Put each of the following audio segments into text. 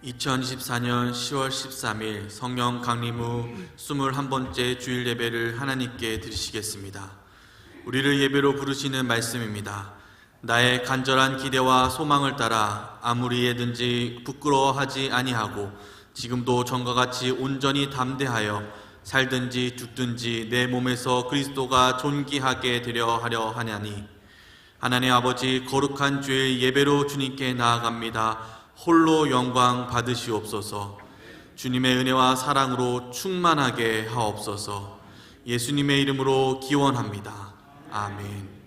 2024년 10월 13일 성령 강림 후 21번째 주일 예배를 하나님께 드리시겠습니다. 우리를 예배로 부르시는 말씀입니다. 나의 간절한 기대와 소망을 따라 아무리 애든지 부끄러워하지 아니하고 지금도 전과 같이 온전히 담대하여 살든지 죽든지 내 몸에서 그리스도가 존귀하게 되려 하려 하냐니, 하나님 아버지, 거룩한 주일 예배로 주님께 나아갑니다. 홀로 영광 받으시옵소서. 주님의 은혜와 사랑으로 충만하게 하옵소서. 예수님의 이름으로 기원합니다. 아멘.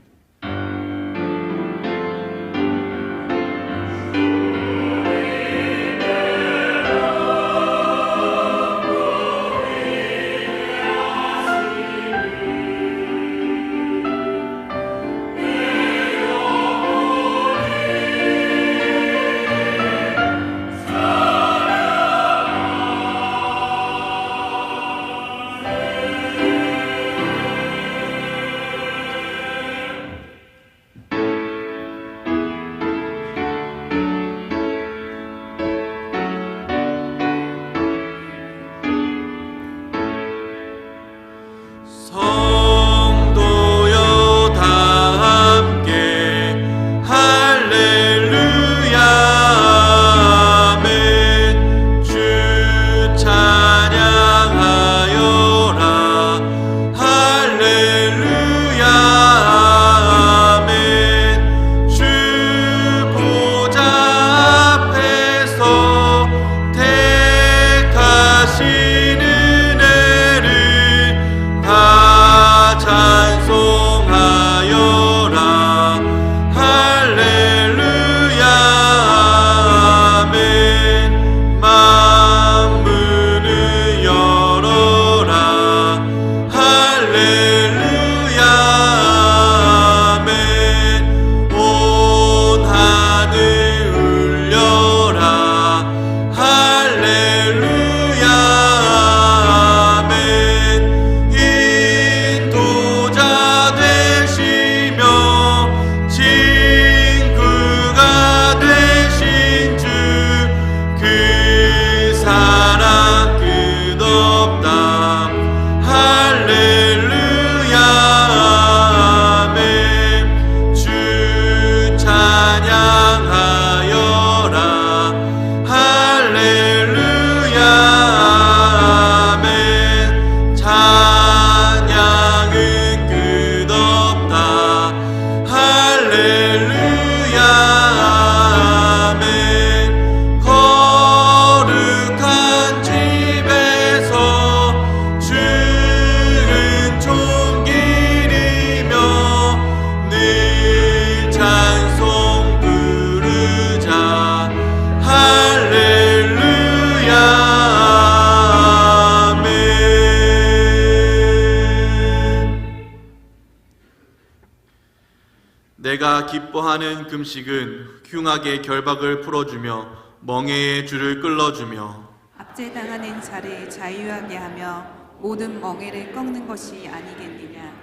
내가 기뻐하는 금식은 흉악의 결박을 풀어주며 멍에의 줄을 끌어주며 압제당하는 자를 자유하게 하며 모든 멍에를 꺾는 것이 아니겠느냐.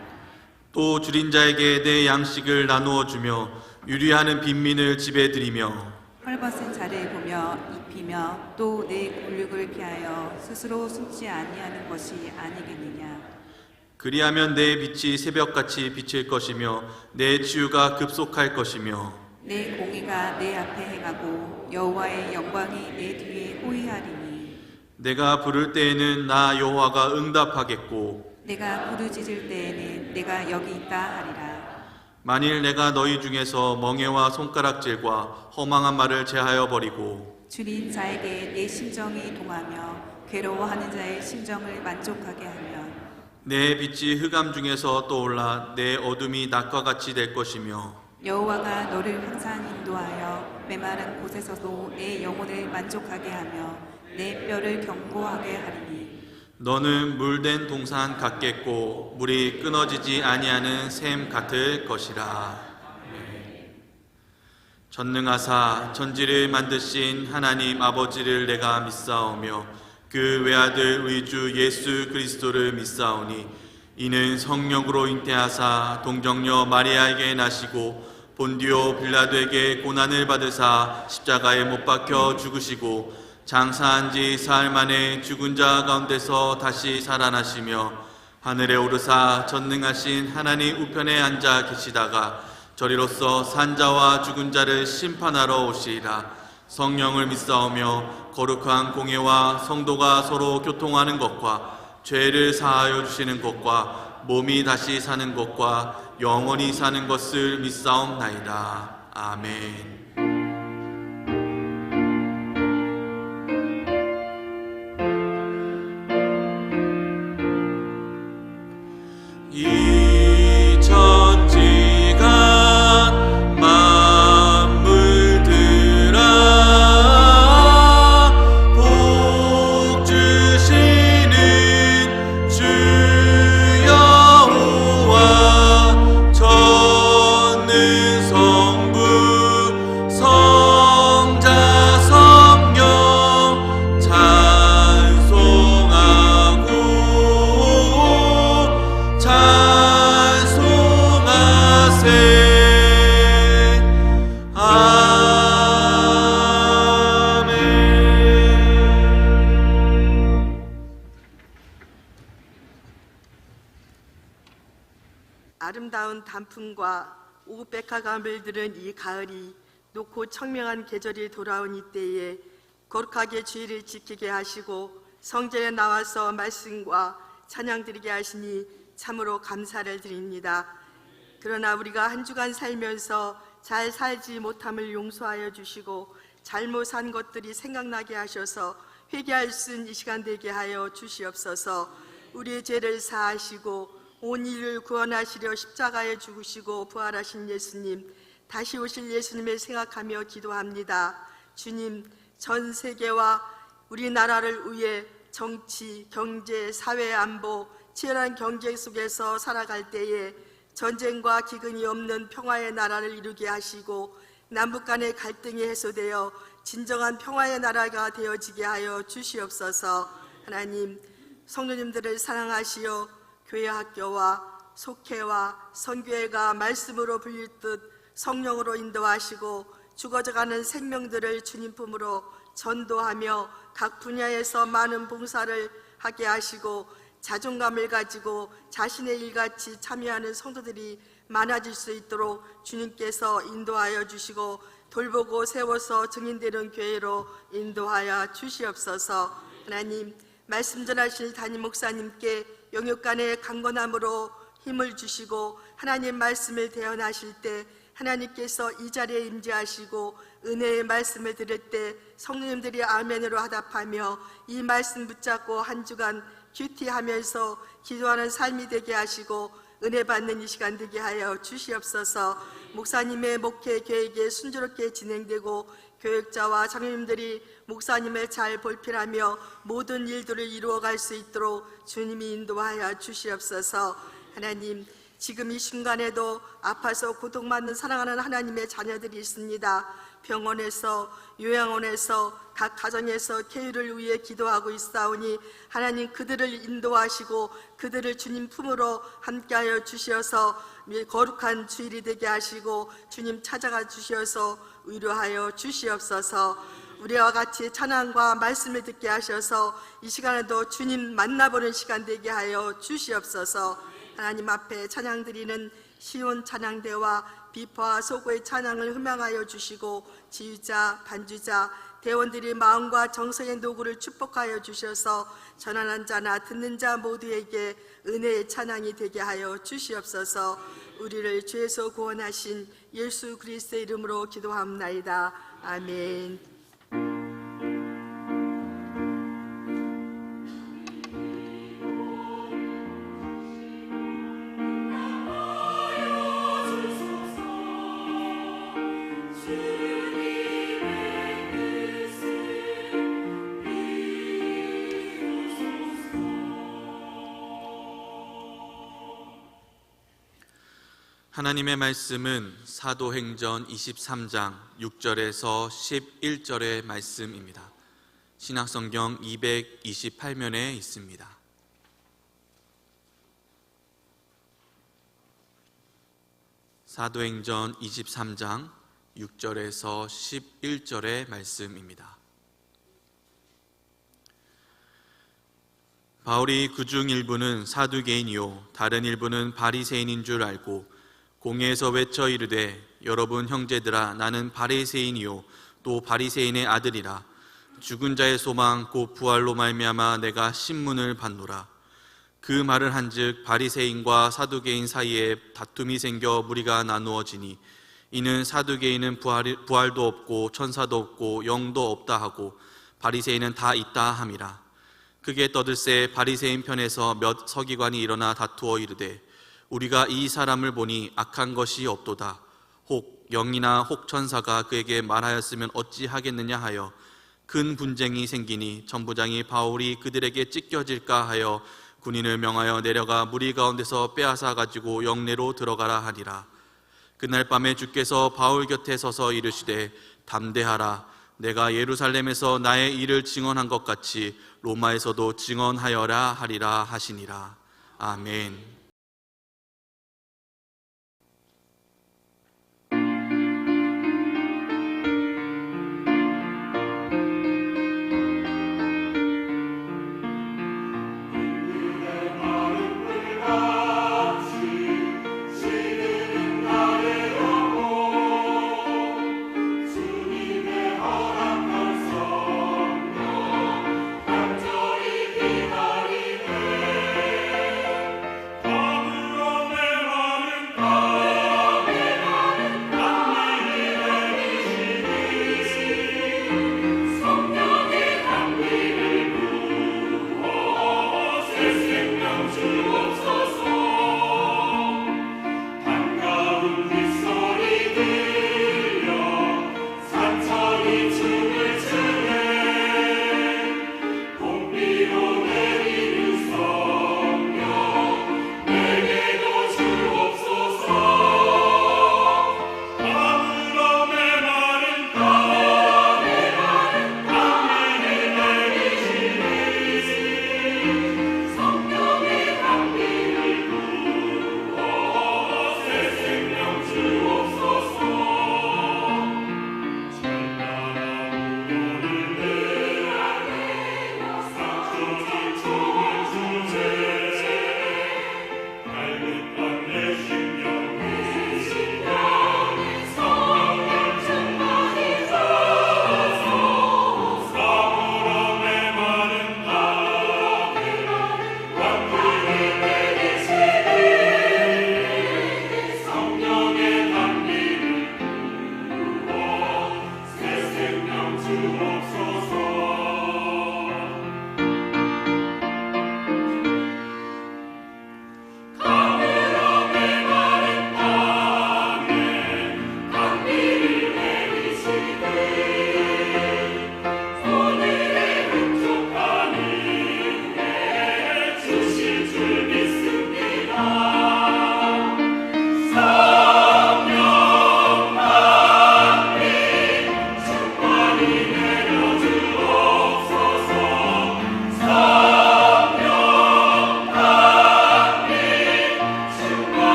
또 줄인 자에게 내 양식을 나누어 주며 유리하는 빈민을 집에 들이며 헐벗은 자를 보며 입히며 또 내 곤욕을 피하여 스스로 숨지 아니하는 것이 아니겠느냐. 그리하면 내 빛이 새벽같이 비칠 것이며 내 치유가 급속할 것이며 내 공의가 내 앞에 행하고 여호와의 영광이 내 뒤에 호위하리니, 내가 부를 때에는 나 여호와가 응답하겠고 내가 부르짖을 때에는 내가 여기 있다 하리라. 만일 내가 너희 중에서 멍에와 손가락질과 허망한 말을 제하여 버리고 줄인 자에게 내 심정이 동하며 괴로워하는 자의 심정을 만족하게 하며 내 빛이 흑암 중에서 떠올라 내 어둠이 낮과 같이 될 것이며 여호와가 너를 항상 인도하여 메마른 곳에서도 내 영혼을 만족하게 하며 내 뼈를 견고하게 하리니, 너는 물된 동산 같겠고 물이 끊어지지 아니하는 샘 같을 것이라. 전능하사 천지를 만드신 하나님 아버지를 내가 믿사오며 그 외아들 우리 주 예수 그리스도를 믿사오니, 이는 성령으로 잉태하사 동정녀 마리아에게 나시고 본디오 빌라도에게 고난을 받으사 십자가에 못 박혀 죽으시고 장사한 지 사흘 만에 죽은 자 가운데서 다시 살아나시며 하늘에 오르사 전능하신 하나님 우편에 앉아 계시다가 저리로서 산자와 죽은 자를 심판하러 오시리라. 성령을 믿사오며 거룩한 공예와 성도가 서로 교통하는 것과 죄를 사하여 주시는 것과 몸이 다시 사는 것과 영원히 사는 것을 믿사옵나이다. 아멘. 이 천지가 만물들아 복 주시는 주 여호와 전능 성부 성자 성령 찬송하고 찬송하세. 아멘. 아름다운 단풍과 오백화가 물드는 이 가을이 높고 청명한 계절이 돌아온 이때에 거룩하게 주의를 지키게 하시고 성전에 나와서 말씀과 찬양 드리게 하시니 참으로 감사를 드립니다. 그러나 우리가 한 주간 살면서 잘 살지 못함을 용서하여 주시고 잘못 산 것들이 생각나게 하셔서 회개할 수 있는 이 시간 되게 하여 주시옵소서. 우리의 죄를 사하시고 온 인류를 구원하시려 십자가에 죽으시고 부활하신 예수님, 다시 오실 예수님을 생각하며 기도합니다. 주님, 전 세계와 우리나라를 위해 정치, 경제, 사회 안보, 치열한 경쟁 속에서 살아갈 때에 전쟁과 기근이 없는 평화의 나라를 이루게 하시고 남북 간의 갈등이 해소되어 진정한 평화의 나라가 되어지게 하여 주시옵소서. 하나님, 성도님들을 사랑하시어 교회 학교와 속회와 선교회가 말씀으로 불릴듯 성령으로 인도하시고 죽어져가는 생명들을 주님 품으로 전도하며 각 분야에서 많은 봉사를 하게 하시고 자존감을 가지고 자신의 일같이 참여하는 성도들이 많아질 수 있도록 주님께서 인도하여 주시고 돌보고 세워서 증인되는 교회로 인도하여 주시옵소서. 하나님, 말씀 전하실 담임 목사님께 영육간의 강건함으로 힘을 주시고 하나님 말씀을 대언하실 때 하나님께서 이 자리에 임재하시고 은혜의 말씀을 들을 때 성도님들이 아멘으로 화답하며 이 말씀 붙잡고 한 주간 큐티하면서 기도하는 삶이 되게 하시고 은혜 받는 이 시간 되게 하여 주시옵소서. 목사님의 목회 계획이 순조롭게 진행되고 교육자와 장로님들이 목사님을 잘 볼필하며 모든 일들을 이루어갈 수 있도록 주님이 인도하여 주시옵소서. 하나님, 지금 이 순간에도 아파서 고통받는 사랑하는 하나님의 자녀들이 있습니다. 병원에서, 요양원에서, 각 가정에서 쾌유를 위해 기도하고 있사오니 하나님, 그들을 인도하시고 그들을 주님 품으로 함께하여 주시어서 거룩한 주일이 되게 하시고 주님 찾아가 주시어서 위로하여 주시옵소서. 우리와 같이 찬양과 말씀을 듣게 하셔서 이 시간에도 주님 만나보는 시간 되게 하여 주시옵소서. 하나님 앞에 찬양 드리는 시온 찬양대와 비파와 소고의 찬양을 흠양하여 주시고 지휘자, 반주자, 대원들이 마음과 정성의 노구를 축복하여 주셔서 전하는 자나 듣는 자 모두에게 은혜의 찬양이 되게 하여 주시옵소서. 우리를 죄에서 구원하신 예수 그리스도의 이름으로 기도합나이다. 아멘. 하나님의 말씀은 사도행전 23장 6절에서 11절의 말씀입니다. 신약성경 228면에 있습니다. 사도행전 23장 6절에서 11절의 말씀입니다. 바울이 그중 일부는 사두개인이요 다른 일부는 바리새인인 줄 알고 공회에서 외쳐 이르되 여러분 형제들아 나는 바리새인이요 또 바리새인의 아들이라 죽은 자의 소망 곧 부활로 말미암아 내가 신문을 받노라. 그 말을 한즉 바리새인과 사두개인 사이에 다툼이 생겨 무리가 나누어지니 이는 사두개인은 부활도 없고 천사도 없고 영도 없다 하고 바리새인은 다 있다 함이라. 크게 떠들새 바리새인 편에서 몇 서기관이 일어나 다투어 이르되 우리가 이 사람을 보니 악한 것이 없도다. 혹 영이나 혹 천사가 그에게 말하였으면 어찌 하겠느냐 하여 큰 분쟁이 생기니 천부장이 바울이 그들에게 찢겨질까 하여 군인을 명하여 내려가 무리 가운데서 빼앗아 가지고 영내로 들어가라 하니라. 그날 밤에 주께서 바울 곁에 서서 이르시되 담대하라. 내가 예루살렘에서 나의 일을 증언한 것 같이 로마에서도 증언하여라 하리라 하시니라. 아멘.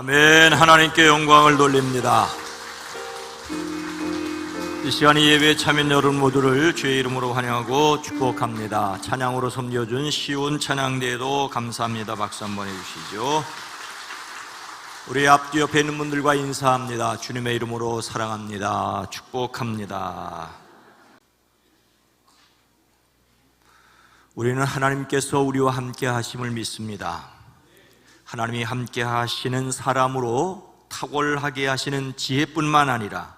아멘. 하나님께 영광을 돌립니다. 이 시간 이 예배에 참여한 여러분 모두를 주의 이름으로 환영하고 축복합니다. 찬양으로 섬겨준 시온 찬양대회도 감사합니다. 박수 한번 해주시죠. 우리 앞뒤 옆에 있는 분들과 인사합니다. 주님의 이름으로 사랑합니다. 축복합니다. 우리는 하나님께서 우리와 함께 하심을 믿습니다. 하나님이 함께 하시는 사람으로 탁월하게 하시는 지혜뿐만 아니라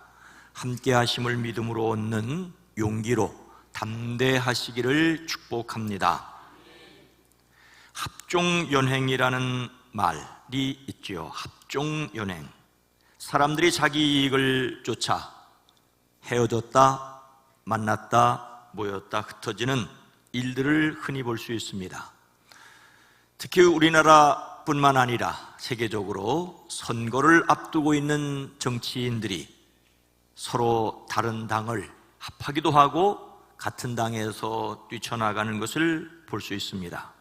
함께 하심을 믿음으로 얻는 용기로 담대하시기를 축복합니다. 합종연행이라는 말이 있죠. 합종연행. 사람들이 자기 이익을 쫓아 헤어졌다, 만났다, 모였다, 흩어지는 일들을 흔히 볼 수 있습니다. 특히 우리나라뿐만 아니라 세계적으로 선거를 앞두고 있는 정치인들이 서로 다른 당을 합하기도 하고 같은 당에서 뛰쳐나가는 것을 볼 수 있습니다.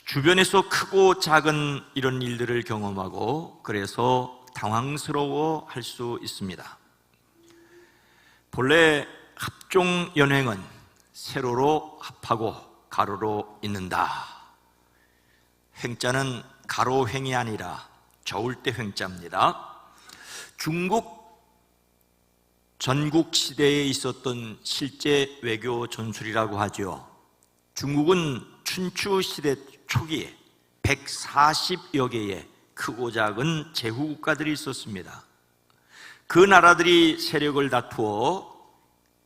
주변에서 크고 작은 이런 일들을 경험하고 그래서 당황스러워 할 수 있습니다. 본래 합종연횡은 세로로 합하고 가로로 잇는다. 횡자는 가로횡이 아니라 저울대 횡자입니다. 중국 전국 시대에 있었던 실제 외교 전술이라고 하죠. 중국은 춘추 시대 초기에 140여 개의 크고 작은 제후국가들이 있었습니다. 그 나라들이 세력을 다투어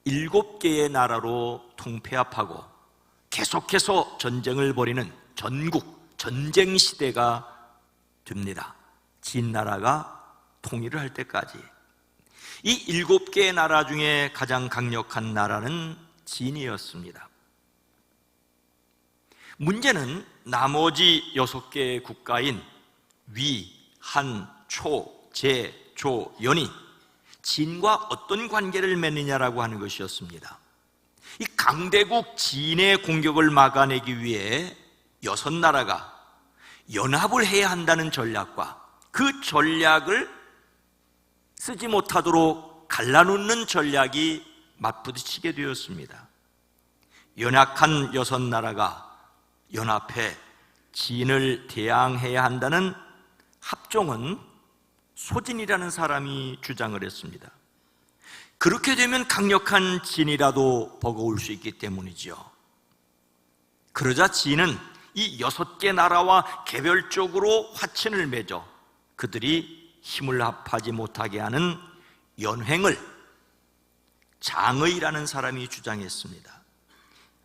7개의 나라로 통폐합하고 계속해서 전쟁을 벌이는 전국 전쟁 시대가 됩니다. 진나라가 통일을 할 때까지. 이 7개의 나라 중에 가장 강력한 나라는 진이었습니다. 문제는 나머지 6개의 국가인 위, 한, 초, 제, 조, 연이 진과 어떤 관계를 맺느냐라고 하는 것이었습니다. 이 강대국 진의 공격을 막아내기 위해 6나라가 연합을 해야 한다는 전략과 그 전략을 쓰지 못하도록 갈라놓는 전략이 맞부딪히게 되었습니다. 연약한 6나라가 연합해 진을 대항해야 한다는 합종은 소진이라는 사람이 주장을 했습니다. 그렇게 되면 강력한 진이라도 버거울 수 있기 때문이죠. 그러자 진은 이 6개 나라와 개별적으로 화친을 맺어 그들이 힘을 합하지 못하게 하는 연횡을 장의라는 사람이 주장했습니다.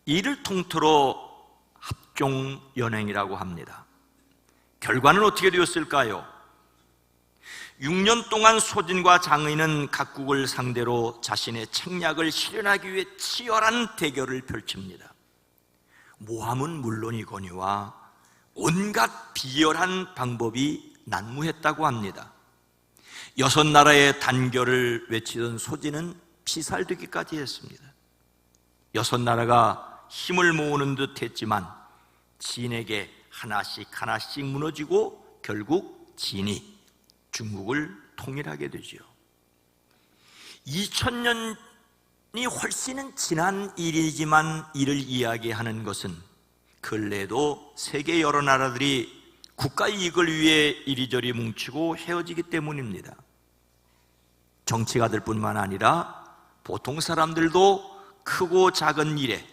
이를 통틀어 합종연횡이라고 합니다. 결과는 어떻게 되었을까요? 6년 동안 소진과 장의는 각국을 상대로 자신의 책략을 실현하기 위해 치열한 대결을 펼칩니다. 모함은 물론이거니와 온갖 비열한 방법이 난무했다고 합니다. 6나라의 단결을 외치던 소진은 피살되기까지 했습니다. 6나라가 힘을 모으는 듯 했지만 진에게 하나씩 무너지고 결국 진이 중국을 통일하게 되죠. 2000년이 훨씬 지난 일이지만 이를 이야기하는 것은 근래에도 세계 여러 나라들이 국가 이익을 위해 이리저리 뭉치고 헤어지기 때문입니다. 정치가들 뿐만 아니라 보통 사람들도 크고 작은 일에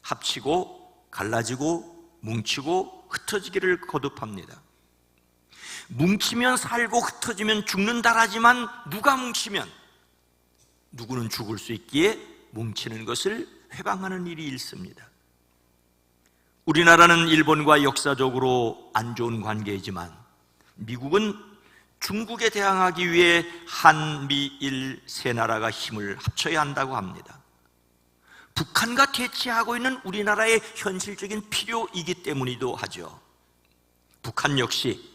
합치고 갈라지고 뭉치고 흩어지기를 거듭합니다. 뭉치면 살고 흩어지면 죽는다라지만 누가 뭉치면 누구는 죽을 수 있기에 뭉치는 것을 회방하는 일이 있습니다. 우리나라는 일본과 역사적으로 안 좋은 관계이지만 미국은 중국에 대항하기 위해 한미일 세 나라가 힘을 합쳐야 한다고 합니다. 북한과 대치하고 있는 우리나라의 현실적인 필요이기 때문이기도 하죠. 북한 역시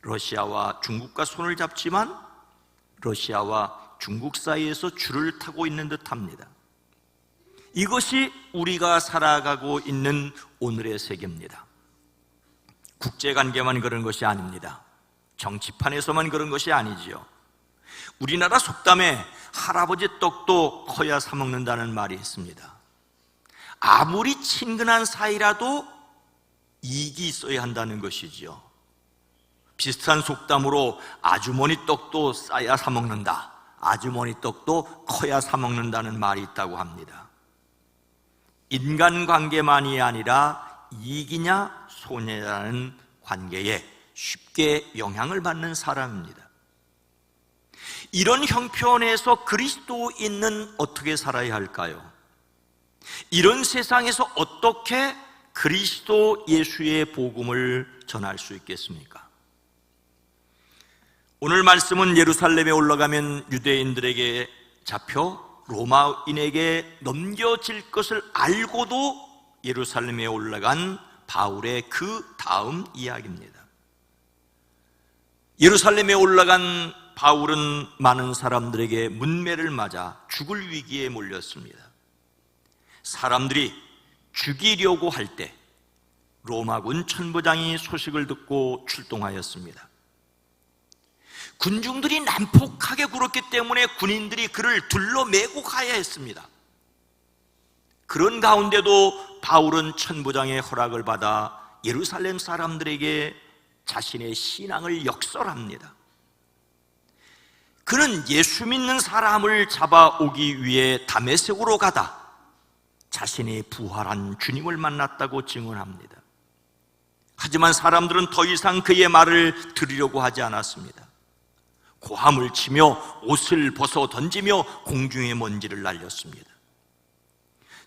러시아와 중국과 손을 잡지만 러시아와 중국 사이에서 줄을 타고 있는 듯합니다. 이것이 우리가 살아가고 있는 오늘의 세계입니다. 국제관계만 그런 것이 아닙니다. 정치판에서만 그런 것이 아니지요. 우리나라 속담에 할아버지 떡도 커야 사먹는다는 말이 있습니다. 아무리 친근한 사이라도 이익이 있어야 한다는 것이지요. 비슷한 속담으로 아주머니 떡도 싸야 사먹는다, 아주머니 떡도 커야 사먹는다는 말이 있다고 합니다. 인간관계만이 아니라 이익이냐 손해라는 관계에 쉽게 영향을 받는 사람입니다. 이런 형편에서 그리스도인은 어떻게 살아야 할까요? 이런 세상에서 어떻게 그리스도 예수의 복음을 전할 수 있겠습니까? 오늘 말씀은 예루살렘에 올라가면 유대인들에게 잡혀 로마인에게 넘겨질 것을 알고도 예루살렘에 올라간 바울의 그 다음 이야기입니다. 예루살렘에 올라간 바울은 많은 사람들에게 문매를 맞아 죽을 위기에 몰렸습니다. 사람들이 죽이려고 할 때 로마군 천부장이 소식을 듣고 출동하였습니다. 군중들이 난폭하게 굴었기 때문에 군인들이 그를 둘러매고 가야 했습니다. 그런 가운데도 바울은 천부장의 허락을 받아 예루살렘 사람들에게 자신의 신앙을 역설합니다. 그는 예수 믿는 사람을 잡아오기 위해 다메섹으로 가다 자신이 부활한 주님을 만났다고 증언합니다. 하지만 사람들은 더 이상 그의 말을 들으려고 하지 않았습니다. 고함을 치며 옷을 벗어 던지며 공중에 먼지를 날렸습니다.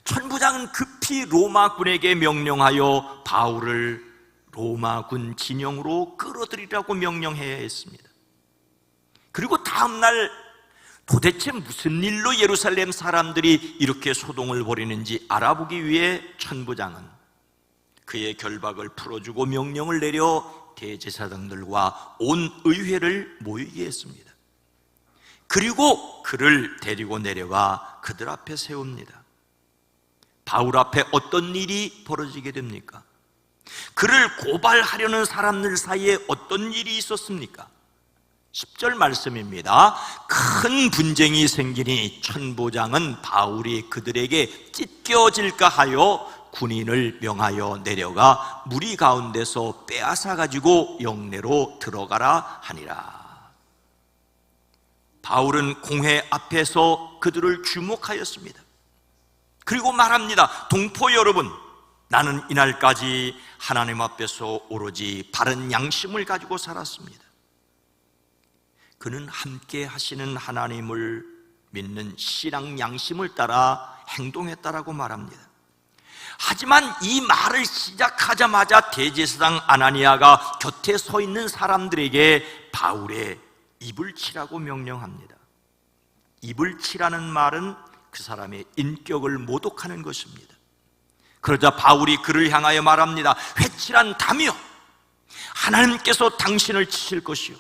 천부장은 급히 로마군에게 명령하여 바울을 로마군 진영으로 끌어들이라고 명령해야 했습니다. 그리고 다음 날 도대체 무슨 일로 예루살렘 사람들이 이렇게 소동을 벌이는지 알아보기 위해 천부장은 그의 결박을 풀어주고 명령을 내려 대제사장들과 온 의회를 모이게 했습니다. 그리고 그를 데리고 내려가 그들 앞에 세웁니다. 바울 앞에 어떤 일이 벌어지게 됩니까? 그를 고발하려는 사람들 사이에 어떤 일이 있었습니까? 10절 말씀입니다. 큰 분쟁이 생기니 천부장은 바울이 그들에게 찢겨질까 하여 군인을 명하여 내려가 무리 가운데서 빼앗아 가지고 영내로 들어가라 하니라. 바울은 공회 앞에서 그들을 주목하였습니다. 그리고 말합니다. 동포 여러분, 나는 이날까지 하나님 앞에서 오로지 바른 양심을 가지고 살았습니다. 그는 함께 하시는 하나님을 믿는 신앙 양심을 따라 행동했다라고 말합니다. 하지만 이 말을 시작하자마자 대제사장 아나니아가 곁에 서 있는 사람들에게 바울의 입을 치라고 명령합니다. 입을 치라는 말은 그 사람의 인격을 모독하는 것입니다. 그러자 바울이 그를 향하여 말합니다. 회칠한 다며, 하나님께서 당신을 치실 것이요,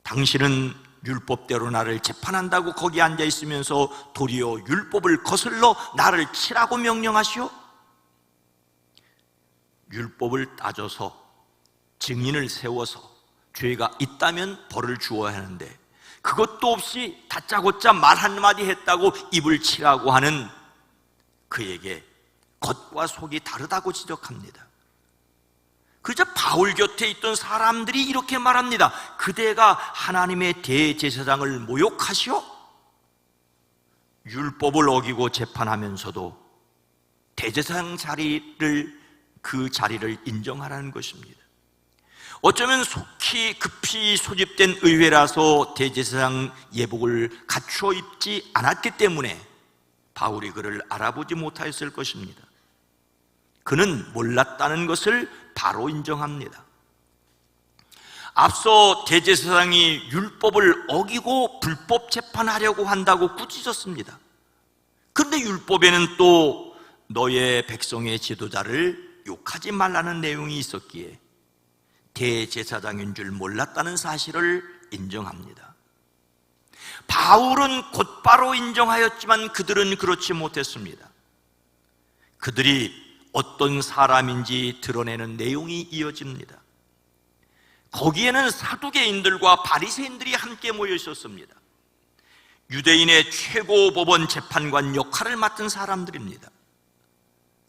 당신은 율법대로 나를 재판한다고 거기 앉아 있으면서 도리어 율법을 거슬러 나를 치라고 명령하시오? 율법을 따져서 증인을 세워서 죄가 있다면 벌을 주어야 하는데 그것도 없이 다짜고짜 말 한마디 했다고 입을 치라고 하는 그에게 겉과 속이 다르다고 지적합니다. 그저 바울 곁에 있던 사람들이 이렇게 말합니다. 그대가 하나님의 대제사장을 모욕하시오? 율법을 어기고 재판하면서도 대제사장 그 자리를 인정하라는 것입니다. 어쩌면 급히 소집된 의회라서 대제사장 예복을 갖추어 입지 않았기 때문에 바울이 그를 알아보지 못하였을 것입니다. 그는 몰랐다는 것을 바로 인정합니다. 앞서 대제사장이 율법을 어기고 불법 재판하려고 한다고 꾸짖었습니다. 그런데 율법에는 또 너의 백성의 지도자를 욕하지 말라는 내용이 있었기에 대제사장인 줄 몰랐다는 사실을 인정합니다. 바울은 곧바로 인정하였지만 그들은 그렇지 못했습니다. 그들이 어떤 사람인지 드러내는 내용이 이어집니다. 거기에는 사두개인들과 바리새인들이 함께 모여 있었습니다. 유대인의 최고 법원 재판관 역할을 맡은 사람들입니다.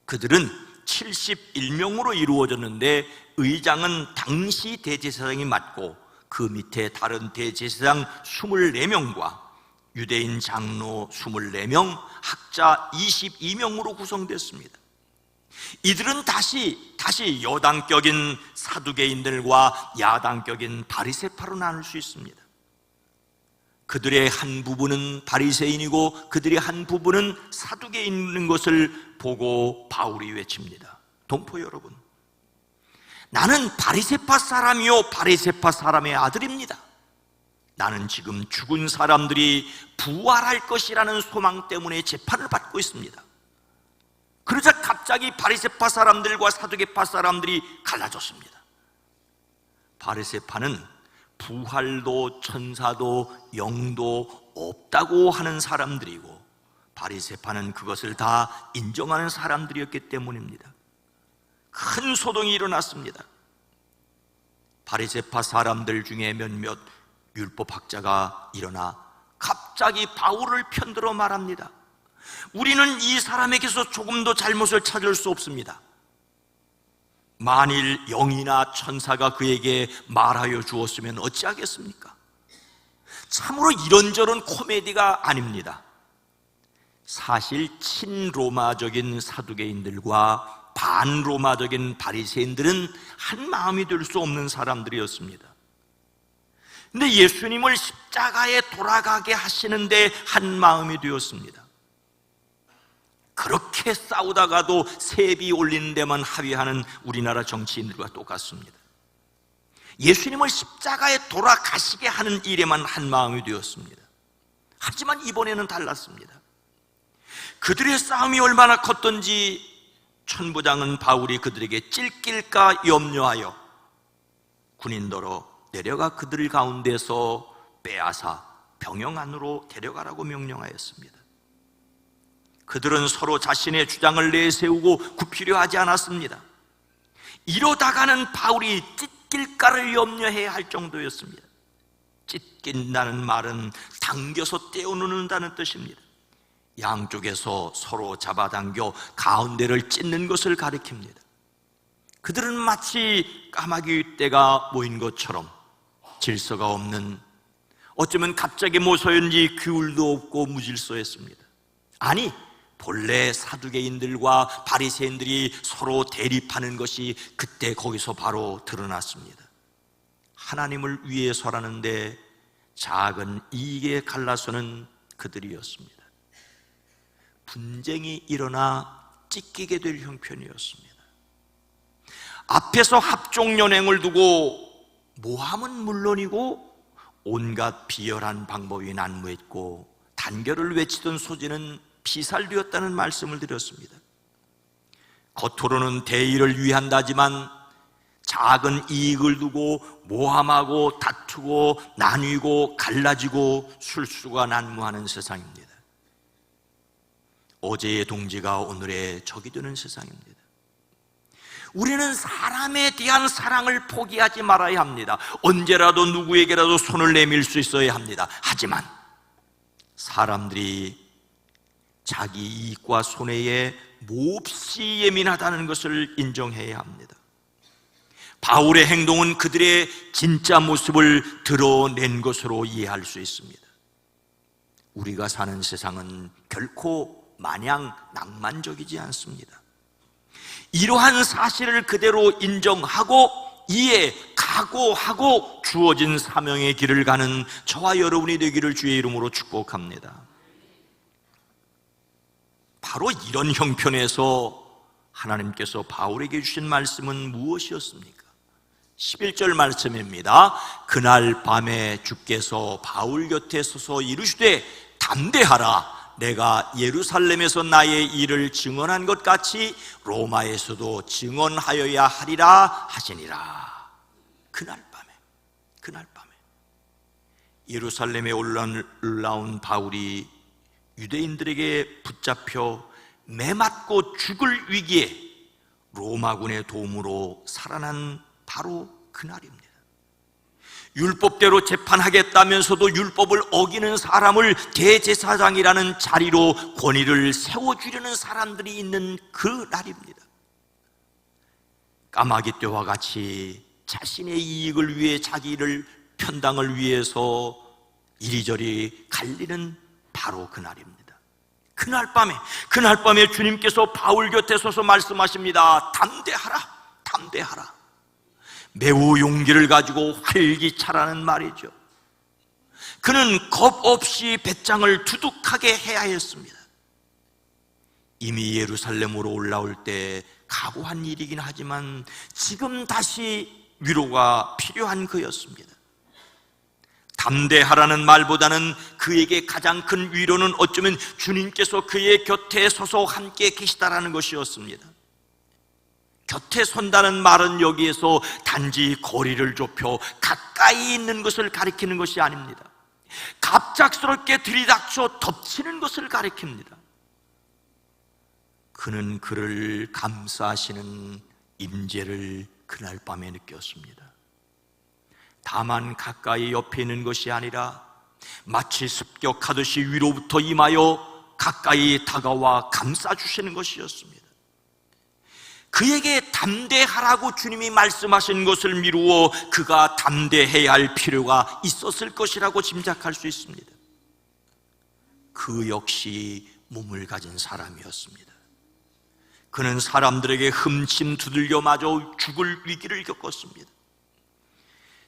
그들은 71명으로 이루어졌는데 의장은 당시 대제사장이 맡고 그 밑에 다른 대제사장 24명과 유대인 장로 24명, 학자 22명으로 구성됐습니다. 이들은 다시 여당격인 사두개인들과 야당격인 바리새파로 나눌 수 있습니다. 그들의 한 부분은 바리새인이고 그들의 한 부분은 사두개인인 것을 보고 바울이 외칩니다. 동포 여러분, 나는 바리새파 사람이요 바리새파 사람의 아들입니다. 나는 지금 죽은 사람들이 부활할 것이라는 소망 때문에 재판을 받고 있습니다. 그러자 갑자기 바리새파 사람들과 사두개파 사람들이 갈라졌습니다. 바리새파는 부활도 천사도 영도 없다고 하는 사람들이고, 바리새파는 그것을 다 인정하는 사람들이었기 때문입니다. 큰 소동이 일어났습니다. 바리새파 사람들 중에 몇몇 율법학자가 일어나 갑자기 바울을 편들어 말합니다. 우리는 이 사람에게서 조금도 잘못을 찾을 수 없습니다. 만일 영이나 천사가 그에게 말하여 주었으면 어찌하겠습니까? 참으로 이런저런 코미디가 아닙니다. 사실 친로마적인 사두개인들과 반로마적인 바리새인들은 한 마음이 될 수 없는 사람들이었습니다. 근데 예수님을 십자가에 돌아가게 하시는데 한 마음이 되었습니다. 그렇게 싸우다가도 세비 올리는 데만 합의하는 우리나라 정치인들과 똑같습니다. 예수님을 십자가에 돌아가시게 하는 일에만 한 마음이 되었습니다. 하지만 이번에는 달랐습니다. 그들의 싸움이 얼마나 컸던지 천부장은 바울이 그들에게 찔길까 염려하여 군인더러 내려가 그들 가운데서 빼앗아 병영 안으로 데려가라고 명령하였습니다. 그들은 서로 자신의 주장을 내세우고 굽히려 하지 않았습니다. 이러다가는 바울이 찢길까를 염려해야 할 정도였습니다. 찢긴다는 말은 당겨서 떼어놓는다는 뜻입니다. 양쪽에서 서로 잡아당겨 가운데를 찢는 것을 가리킵니다. 그들은 마치 까마귀 떼가 모인 것처럼 질서가 없는, 어쩌면 갑자기 모서연지 규율도 없고 무질서했습니다. 아니, 본래 사두개인들과 바리새인들이 서로 대립하는 것이 그때 거기서 바로 드러났습니다. 하나님을 위해서라는데 작은 이익에 갈라서는 그들이었습니다. 분쟁이 일어나 찢기게 될 형편이었습니다. 앞에서 합종연행을 두고 모함은 물론이고 온갖 비열한 방법이 난무했고 단결을 외치던 소지는 피살되었다는 말씀을 드렸습니다. 겉으로는 대의를 위한다지만 작은 이익을 두고 모함하고 다투고 나뉘고 갈라지고 술수가 난무하는 세상입니다. 어제의 동지가 오늘의 적이 되는 세상입니다. 우리는 사람에 대한 사랑을 포기하지 말아야 합니다. 언제라도 누구에게라도 손을 내밀 수 있어야 합니다. 하지만 사람들이 자기 이익과 손해에 몹시 예민하다는 것을 인정해야 합니다. 바울의 행동은 그들의 진짜 모습을 드러낸 것으로 이해할 수 있습니다. 우리가 사는 세상은 결코 마냥 낭만적이지 않습니다. 이러한 사실을 그대로 인정하고 이에 각오하고 주어진 사명의 길을 가는 저와 여러분이 되기를 주의 이름으로 축복합니다. 바로 이런 형편에서 하나님께서 바울에게 주신 말씀은 무엇이었습니까? 11절 말씀입니다. 그날 밤에 주께서 바울 곁에 서서 이르시되 담대하라. 내가 예루살렘에서 나의 일을 증언한 것 같이 로마에서도 증언하여야 하리라 하시니라. 그날 밤에 예루살렘에 올라온 바울이 유대인들에게 붙잡혀 매맞고 죽을 위기에 로마군의 도움으로 살아난 바로 그날입니다. 율법대로 재판하겠다면서도 율법을 어기는 사람을 대제사장이라는 자리로 권위를 세워주려는 사람들이 있는 그 날입니다. 까마귀 떼와 같이 자신의 이익을 위해 자기를 편당을 위해서 이리저리 갈리는 바로 그날입니다. 그날 밤에 주님께서 바울 곁에 서서 말씀하십니다. 담대하라. 매우 용기를 가지고 활기차라는 말이죠. 그는 겁 없이 배짱을 두둑하게 해야 했습니다. 이미 예루살렘으로 올라올 때 각오한 일이긴 하지만 지금 다시 위로가 필요한 그였습니다. 담대하라는 말보다는 그에게 가장 큰 위로는 어쩌면 주님께서 그의 곁에 서서 함께 계시다라는 것이었습니다. 곁에 선다는 말은 여기에서 단지 거리를 좁혀 가까이 있는 것을 가리키는 것이 아닙니다. 갑작스럽게 들이닥쳐 덮치는 것을 가리킵니다. 그는 그를 감싸시는 임재를 그날 밤에 느꼈습니다. 다만 가까이 옆에 있는 것이 아니라 마치 습격하듯이 위로부터 임하여 가까이 다가와 감싸주시는 것이었습니다. 그에게 담대하라고 주님이 말씀하신 것을 미루어 그가 담대해야 할 필요가 있었을 것이라고 짐작할 수 있습니다. 그 역시 몸을 가진 사람이었습니다. 그는 사람들에게 흠침 두들겨 맞아 죽을 위기를 겪었습니다.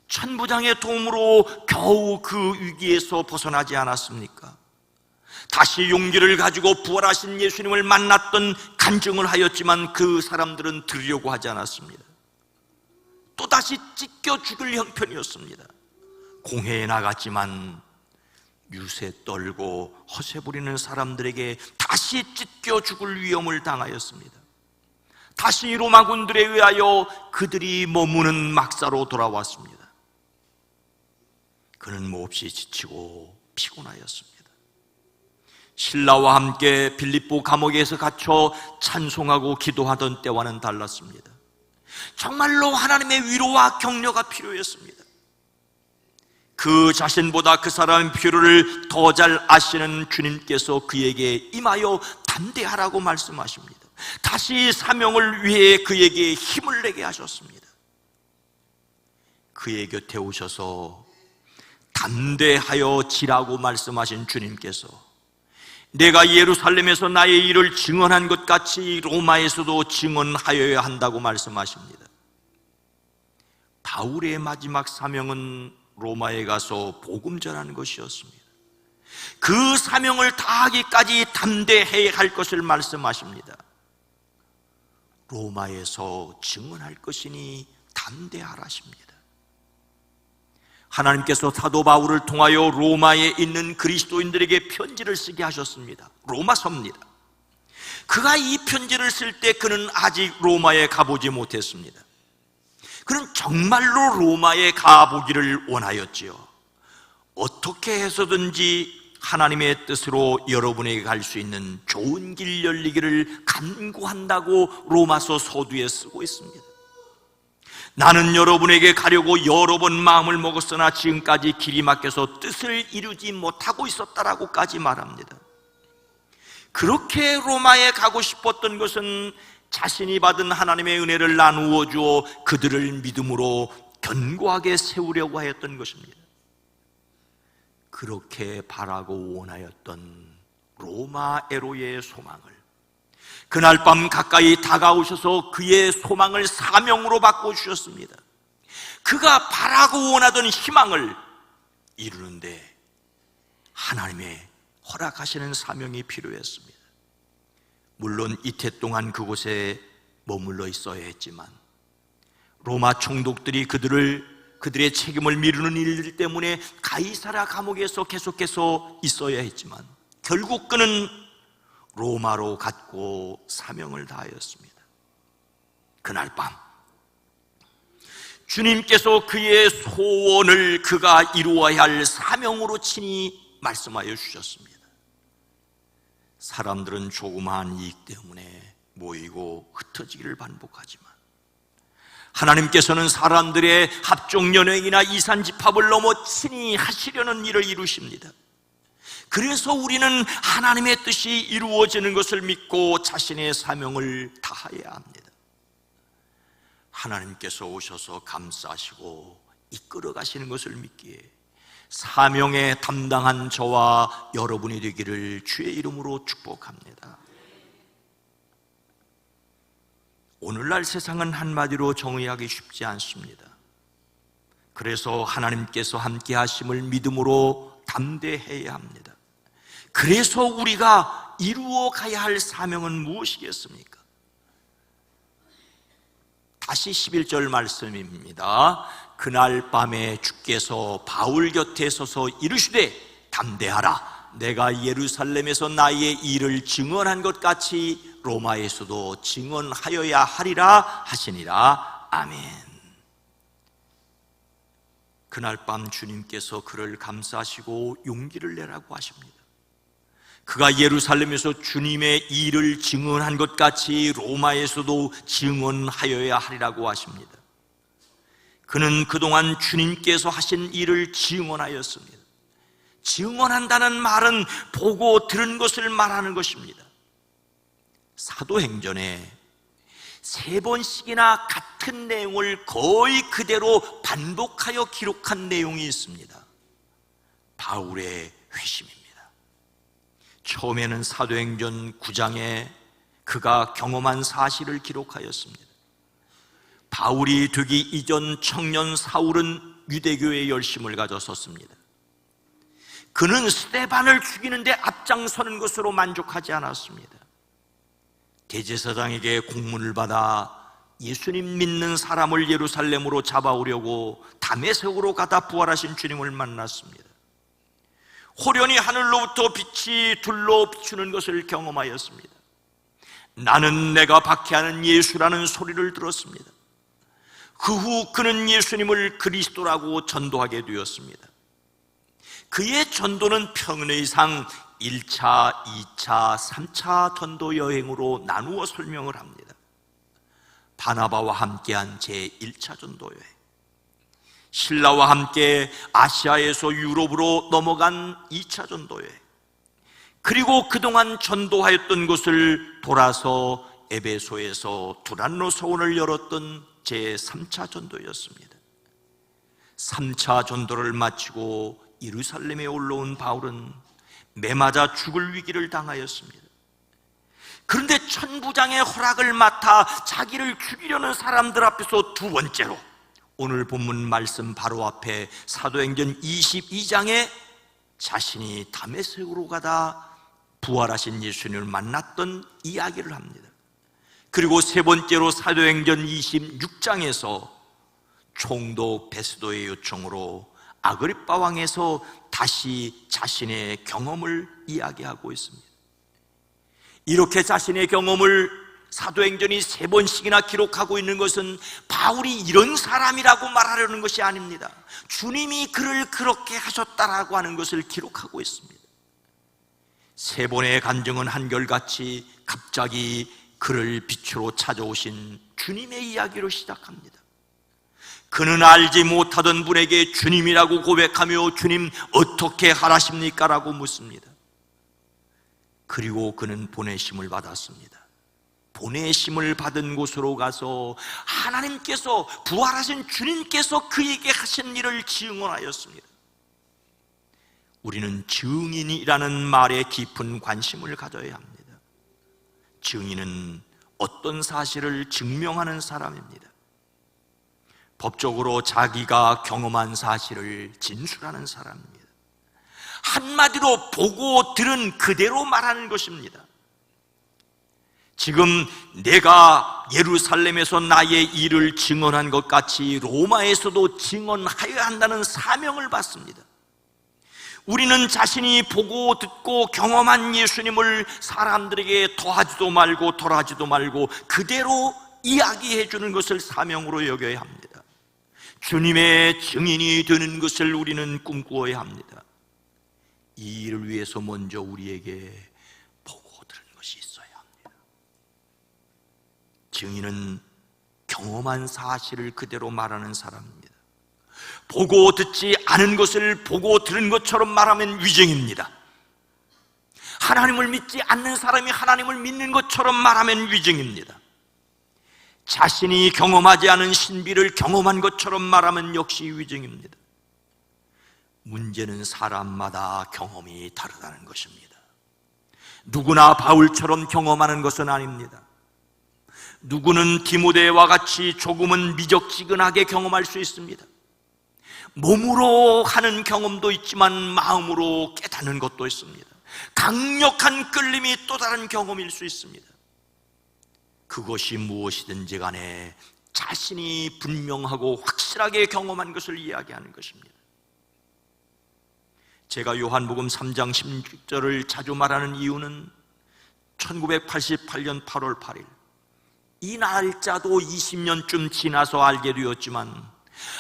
천부장의 도움으로 겨우 그 위기에서 벗어나지 않았습니까? 다시 용기를 가지고 부활하신 예수님을 만났던 간증을 하였지만 그 사람들은 들으려고 하지 않았습니다. 또다시 찢겨 죽을 형편이었습니다. 공회에 나갔지만 유세 떨고 허세 부리는 사람들에게 다시 찢겨 죽을 위험을 당하였습니다. 다시 로마군들에 의하여 그들이 머무는 막사로 돌아왔습니다. 그는 몹시 지치고 피곤하였습니다. 신라와 함께 빌립보 감옥에서 갇혀 찬송하고 기도하던 때와는 달랐습니다. 정말로 하나님의 위로와 격려가 필요했습니다. 그 자신보다 그 사람의 필요를 더 잘 아시는 주님께서 그에게 임하여 담대하라고 말씀하십니다. 다시 사명을 위해 그에게 힘을 내게 하셨습니다. 그의 곁에 오셔서 담대하여 지라고 말씀하신 주님께서 내가 예루살렘에서 나의 일을 증언한 것 같이 로마에서도 증언하여야 한다고 말씀하십니다. 바울의 마지막 사명은 로마에 가서 복음 전하는 것이었습니다. 그 사명을 다하기까지 담대해야 할 것을 말씀하십니다. 로마에서 증언할 것이니 담대하라십니다. 하나님께서 사도 바울을 통하여 로마에 있는 그리스도인들에게 편지를 쓰게 하셨습니다. 로마서입니다. 그가 이 편지를 쓸 때 그는 아직 로마에 가보지 못했습니다. 그는 정말로 로마에 가보기를 원하였지요. 어떻게 해서든지 하나님의 뜻으로 여러분에게 갈 수 있는 좋은 길 열리기를 간구한다고 로마서 서두에 쓰고 있습니다. 나는 여러분에게 가려고 여러 번 마음을 먹었으나 지금까지 길이 막혀서 뜻을 이루지 못하고 있었다라고까지 말합니다. 그렇게 로마에 가고 싶었던 것은 자신이 받은 하나님의 은혜를 나누어 주어 그들을 믿음으로 견고하게 세우려고 하였던 것입니다. 그렇게 바라고 원하였던 로마에로의 소망을 그날 밤 가까이 다가오셔서 그의 소망을 사명으로 바꿔주셨습니다. 그가 바라고 원하던 희망을 이루는데 하나님의 허락하시는 사명이 필요했습니다. 물론 이태 동안 그곳에 머물러 있어야 했지만 로마 총독들이 그들의 책임을 미루는 일들 때문에 가이사랴 감옥에서 계속해서 있어야 했지만 결국 그는 로마로 갔고 사명을 다하였습니다. 그날 밤 주님께서 그의 소원을 그가 이루어야 할 사명으로 친히 말씀하여 주셨습니다. 사람들은 조그마한 이익 때문에 모이고 흩어지기를 반복하지만 하나님께서는 사람들의 합종연행이나 이산집합을 넘어 친히 하시려는 일을 이루십니다. 그래서 우리는 하나님의 뜻이 이루어지는 것을 믿고 자신의 사명을 다해야 합니다. 하나님께서 오셔서 감싸시고 이끌어 가시는 것을 믿기에 사명에 담당한 저와 여러분이 되기를 주의 이름으로 축복합니다. 오늘날 세상은 한마디로 정의하기 쉽지 않습니다. 그래서 하나님께서 함께 하심을 믿음으로 담대해야 합니다. 그래서 우리가 이루어 가야 할 사명은 무엇이겠습니까? 다시 11절 말씀입니다. 그날 밤에 주께서 바울 곁에 서서 이르시되 담대하라. 내가 예루살렘에서 나의 일을 증언한 것 같이 로마에서도 증언하여야 하리라 하시니라. 아멘. 그날 밤 주님께서 그를 감싸시고 용기를 내라고 하십니다. 그가 예루살렘에서 주님의 일을 증언한 것 같이 로마에서도 증언하여야 하리라고 하십니다. 그는 그동안 주님께서 하신 일을 증언하였습니다. 증언한다는 말은 보고 들은 것을 말하는 것입니다. 사도행전에 3번씩이나 같은 내용을 거의 그대로 반복하여 기록한 내용이 있습니다. 바울의 회심입니다. 처음에는 사도행전 9장에 그가 경험한 사실을 기록하였습니다. 바울이 되기 이전 청년 사울은 유대교의 열심을 가졌었습니다. 그는 스데반을 죽이는데 앞장서는 것으로 만족하지 않았습니다. 대제사장에게 공문을 받아 예수님 믿는 사람을 예루살렘으로 잡아오려고 다메섹으로 가다 부활하신 주님을 만났습니다. 호련히 하늘로부터 빛이 둘로 비추는 것을 경험하였습니다. 나는 내가 박해하는 예수라는 소리를 들었습니다. 그 후 그는 예수님을 그리스도라고 전도하게 되었습니다. 그의 전도는 평례상 1차, 2차, 3차 전도 여행으로 나누어 설명을 합니다. 바나바와 함께한 제1차 전도 여행, 신라와 함께 아시아에서 유럽으로 넘어간 2차 전도 여행, 그리고 그동안 전도하였던 곳을 돌아서 에베소에서 두란노 서원을 열었던 제3차 전도였습니다. 3차 전도를 마치고 예루살렘에 올라온 바울은 매맞아 죽을 위기를 당하였습니다. 그런데 천부장의 허락을 맡아 자기를 죽이려는 사람들 앞에서 두 번째로 오늘 본문 말씀 바로 앞에 사도행전 22장에 자신이 다메섹으로 가다 부활하신 예수님을 만났던 이야기를 합니다. 그리고 세 번째로 사도행전 26장에서 총독 베스도의 요청으로 아그리빠 왕에서 다시 자신의 경험을 이야기하고 있습니다. 이렇게 자신의 경험을 사도행전이 3번씩이나 기록하고 있는 것은 바울이 이런 사람이라고 말하려는 것이 아닙니다. 주님이 그를 그렇게 하셨다라고 하는 것을 기록하고 있습니다. 3번의 간증은 한결같이 갑자기 그를 빛으로 찾아오신 주님의 이야기로 시작합니다. 그는 알지 못하던 분에게 주님이라고 고백하며 주님 어떻게 하라십니까? 라고 묻습니다. 그리고 그는 보내심을 받았습니다. 보내심을 받은 곳으로 가서 하나님께서 부활하신 주님께서 그에게 하신 일을 증언하였습니다. 우리는 증인이라는 말에 깊은 관심을 가져야 합니다. 증인은 어떤 사실을 증명하는 사람입니다. 법적으로 자기가 경험한 사실을 진술하는 사람입니다. 한마디로 보고 들은 그대로 말하는 것입니다. 지금 내가 예루살렘에서 나의 일을 증언한 것 같이 로마에서도 증언하여야 한다는 사명을 받습니다. 우리는 자신이 보고 듣고 경험한 예수님을 사람들에게 더하지도 말고 덜하지도 말고 그대로 이야기해 주는 것을 사명으로 여겨야 합니다. 주님의 증인이 되는 것을 우리는 꿈꾸어야 합니다. 이 일을 위해서 먼저 우리에게 보고 들은 것이 있어야 합니다. 증인은 경험한 사실을 그대로 말하는 사람입니다. 보고 듣지 않은 것을 보고 들은 것처럼 말하면 위증입니다. 하나님을 믿지 않는 사람이 하나님을 믿는 것처럼 말하면 위증입니다. 자신이 경험하지 않은 신비를 경험한 것처럼 말하면 역시 위증입니다. 문제는 사람마다 경험이 다르다는 것입니다. 누구나 바울처럼 경험하는 것은 아닙니다. 누구는 디모데와 같이 조금은 미적지근하게 경험할 수 있습니다. 몸으로 하는 경험도 있지만 마음으로 깨닫는 것도 있습니다. 강력한 끌림이 또 다른 경험일 수 있습니다. 그것이 무엇이든지 간에 자신이 분명하고 확실하게 경험한 것을 이야기하는 것입니다. 제가 요한복음 3장 16절을 자주 말하는 이유는 1988년 8월 8일, 이 날짜도 20년쯤 지나서 알게 되었지만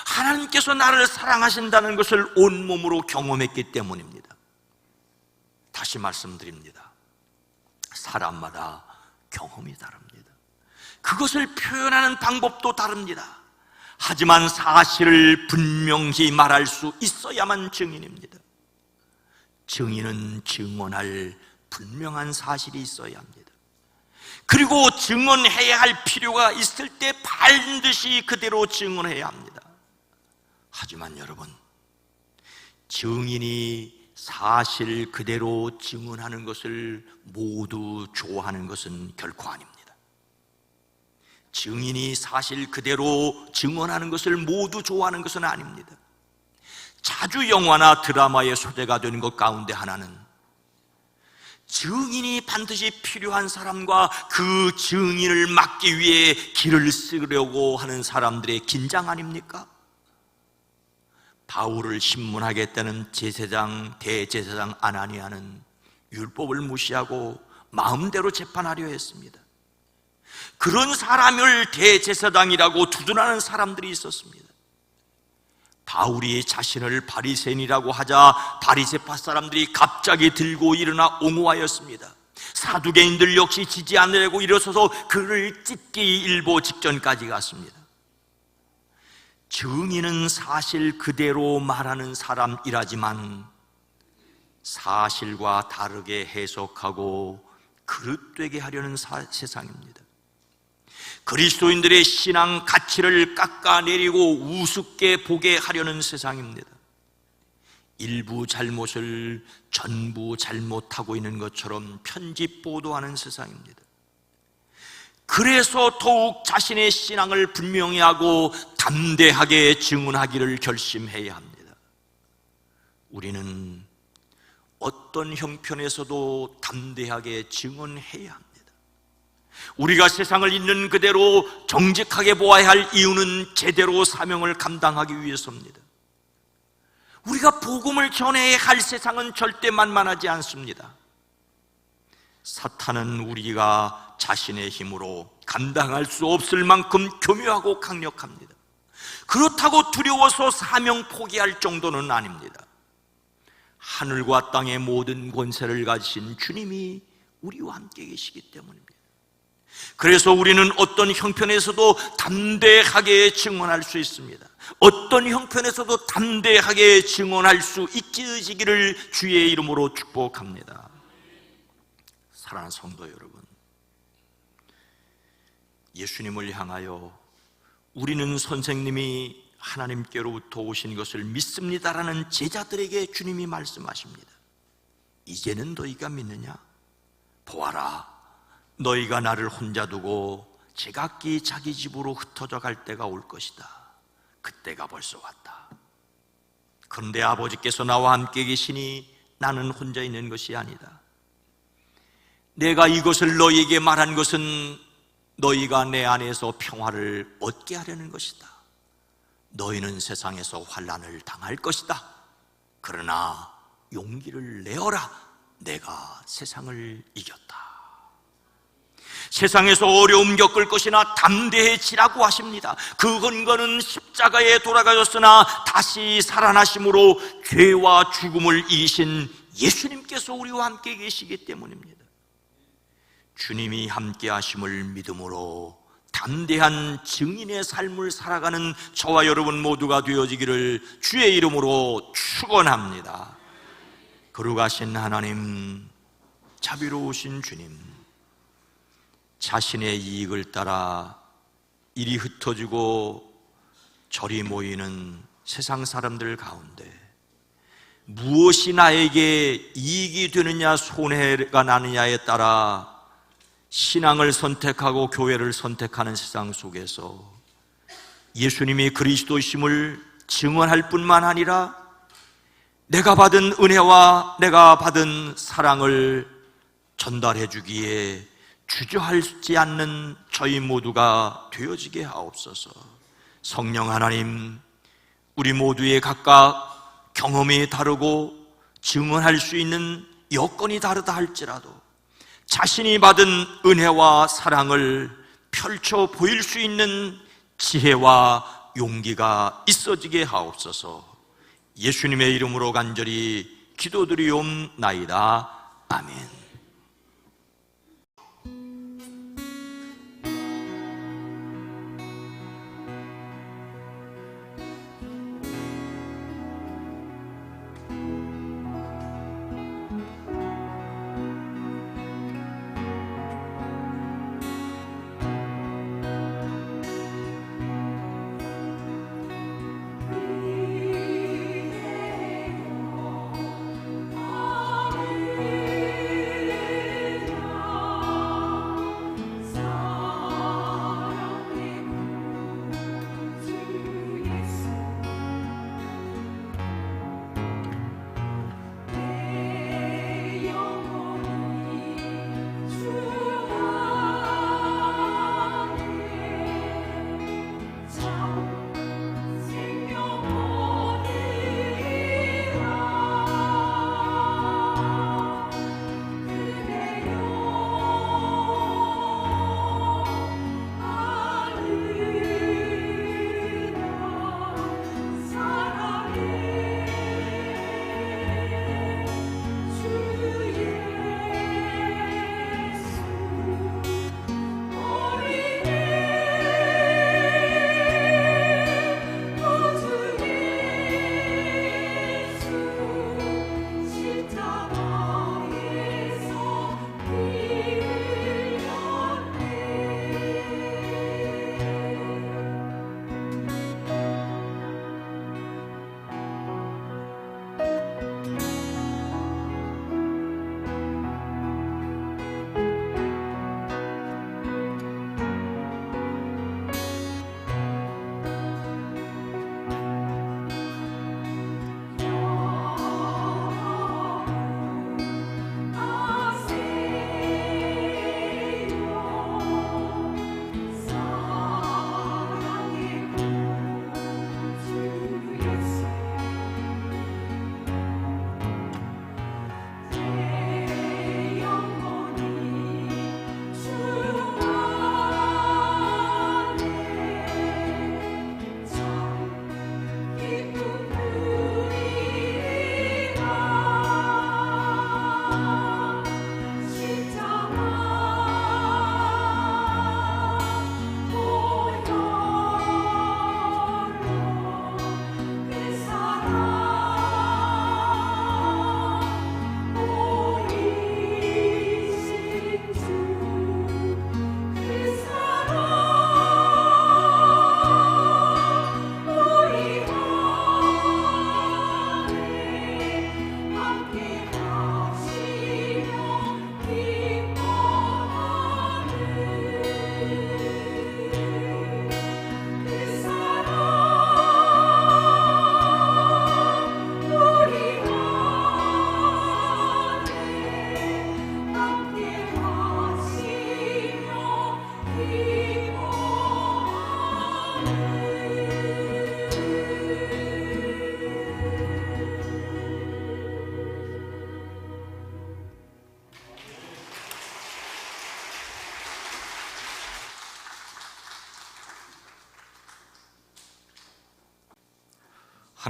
하나님께서 나를 사랑하신다는 것을 온몸으로 경험했기 때문입니다. 다시 말씀드립니다. 사람마다 경험이 다릅니다. 그것을 표현하는 방법도 다릅니다. 하지만 사실을 분명히 말할 수 있어야만 증인입니다. 증인은 증언할 분명한 사실이 있어야 합니다. 그리고 증언해야 할 필요가 있을 때 반드시 그대로 증언해야 합니다. 하지만 여러분, 증인이 사실 그대로 증언하는 것을 모두 좋아하는 것은 결코 아닙니다. 증인이 사실 그대로 증언하는 것을 모두 좋아하는 것은 아닙니다. 자주 영화나 드라마의 소재가 되는 것 가운데 하나는 증인이 반드시 필요한 사람과 그 증인을 막기 위해 길을 쓰려고 하는 사람들의 긴장 아닙니까? 바울을 신문하겠다는 대제사장 아나니아는 율법을 무시하고 마음대로 재판하려 했습니다. 그런 사람을 대제사장이라고 두둔하는 사람들이 있었습니다. 바울이 자신을 바리새인이라고 하자 바리새파 사람들이 갑자기 들고 일어나 옹호하였습니다. 사두개인들 역시 지지 않으려고 일어서서 그를 찢기 일보 직전까지 갔습니다. 증인은 사실 그대로 말하는 사람이라지만 사실과 다르게 해석하고 그릇되게 하려는 세상입니다. 그리스도인들의 신앙 가치를 깎아내리고 우습게 보게 하려는 세상입니다. 일부 잘못을 전부 잘못하고 있는 것처럼 편집 보도하는 세상입니다. 그래서 더욱 자신의 신앙을 분명히 하고 담대하게 증언하기를 결심해야 합니다. 우리는 어떤 형편에서도 담대하게 증언해야 합니다. 우리가 세상을 있는 그대로 정직하게 보아야 할 이유는 제대로 사명을 감당하기 위해서입니다. 우리가 복음을 전해야 할 세상은 절대 만만하지 않습니다. 사탄은 우리가 자신의 힘으로 감당할 수 없을 만큼 교묘하고 강력합니다. 그렇다고 두려워서 사명 포기할 정도는 아닙니다. 하늘과 땅의 모든 권세를 가지신 주님이 우리와 함께 계시기 때문입니다. 그래서 우리는 어떤 형편에서도 담대하게 증언할 수 있습니다. 어떤 형편에서도 담대하게 증언할 수 있으시기를 주의 이름으로 축복합니다. 사랑하는 성도 여러분, 예수님을 향하여 우리는 선생님이 하나님께로부터 오신 것을 믿습니다라는 제자들에게 주님이 말씀하십니다. 이제는 너희가 믿느냐? 보아라, 너희가 나를 혼자 두고 제각기 자기 집으로 흩어져 갈 때가 올 것이다. 그때가 벌써 왔다. 그런데 아버지께서 나와 함께 계시니 나는 혼자 있는 것이 아니다. 내가 이것을 너희에게 말한 것은 너희가 내 안에서 평화를 얻게 하려는 것이다. 너희는 세상에서 환난을 당할 것이다. 그러나 용기를 내어라. 내가 세상을 이겼다. 세상에서 어려움 겪을 것이나 담대해지라고 하십니다. 그 근거는 십자가에 돌아가셨으나 다시 살아나심으로 죄와 죽음을 이기신 예수님께서 우리와 함께 계시기 때문입니다. 주님이 함께 하심을 믿음으로 담대한 증인의 삶을 살아가는 저와 여러분 모두가 되어지기를 주의 이름으로 축원합니다. 거룩하신 하나님, 자비로우신 주님, 자신의 이익을 따라 이리 흩어지고 저리 모이는 세상 사람들 가운데 무엇이 나에게 이익이 되느냐 손해가 나느냐에 따라 신앙을 선택하고 교회를 선택하는 세상 속에서 예수님이 그리스도이심을 증언할 뿐만 아니라 내가 받은 은혜와 내가 받은 사랑을 전달해 주기에 주저하지 않는 저희 모두가 되어지게 하옵소서. 성령 하나님, 우리 모두의 각각 경험이 다르고 증언할 수 있는 여건이 다르다 할지라도 자신이 받은 은혜와 사랑을 펼쳐 보일 수 있는 지혜와 용기가 있어지게 하옵소서. 예수님의 이름으로 간절히 기도드리옵나이다. 아멘.